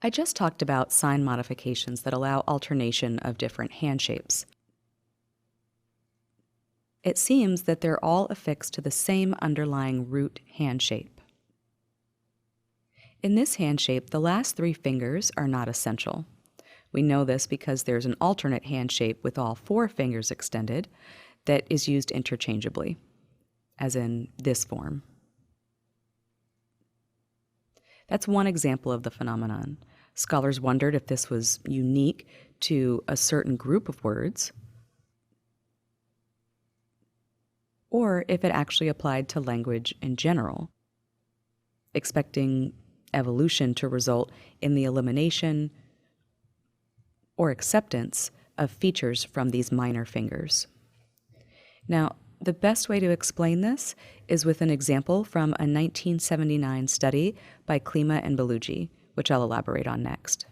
I just talked about sign modifications that allow alternation of different hand shapes. It seems that they're all affixed to the same underlying root hand shape. In this hand shape, the last three fingers are not essential. We know this because there's an alternate hand shape with all four fingers extended that is used interchangeably, as in this form. That's one example of the phenomenon. Scholars wondered if this was unique to a certain group of words, or if it actually applied to language in general, expecting evolution to result in the elimination or acceptance of features from these minor fingers. Now, the best way to explain this is with an example from a 1979 study by Klima and Belugi, which I'll elaborate on next.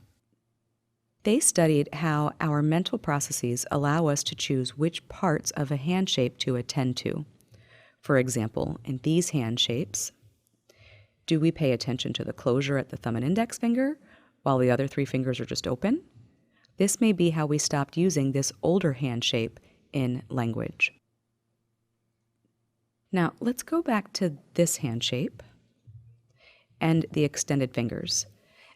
They studied how our mental processes allow us to choose which parts of a hand shape to attend to. For example, in these hand shapes, do we pay attention to the closure at the thumb and index finger while the other three fingers are just open? This may be how we stopped using this older hand shape in language. Now, let's go back to this hand shape and the extended fingers.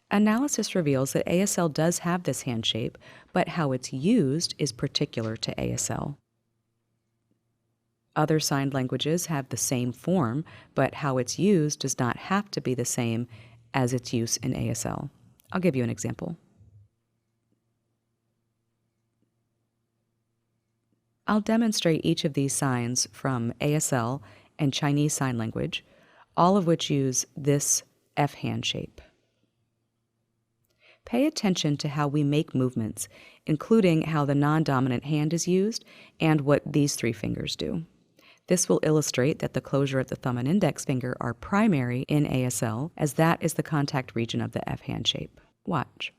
Analysis reveals that ASL does have this hand shape, but how it's used is particular to ASL. Other signed languages have the same form, but how it's used does not have to be the same as its use in ASL. I'll give you an example. I'll demonstrate each of these signs from ASL and Chinese Sign Language, all of which use this F hand shape. Pay attention to how we make movements, including how the non-dominant hand is used and what these three fingers do. This will illustrate that the closure at the thumb and index finger are primary in ASL, as that is the contact region of the F hand shape. Watch.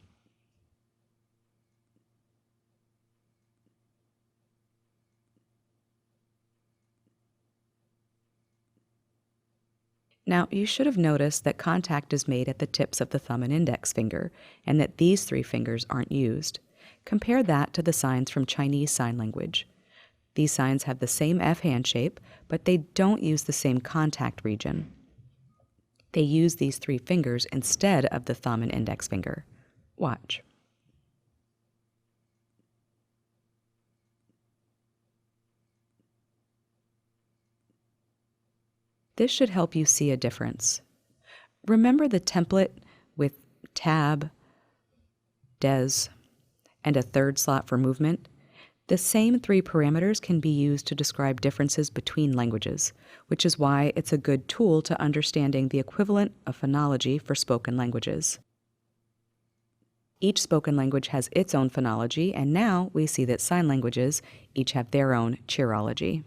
Now, you should have noticed that contact is made at the tips of the thumb and index finger, and that these three fingers aren't used. Compare that to the signs from Chinese Sign Language. These signs have the same F hand shape, but they don't use the same contact region. They use these three fingers instead of the thumb and index finger. Watch. This should help you see a difference. Remember the template with tab, des, and a third slot for movement? The same three parameters can be used to describe differences between languages, which is why it's a good tool to understanding the equivalent of phonology for spoken languages. Each spoken language has its own phonology, and now we see that sign languages each have their own chirology.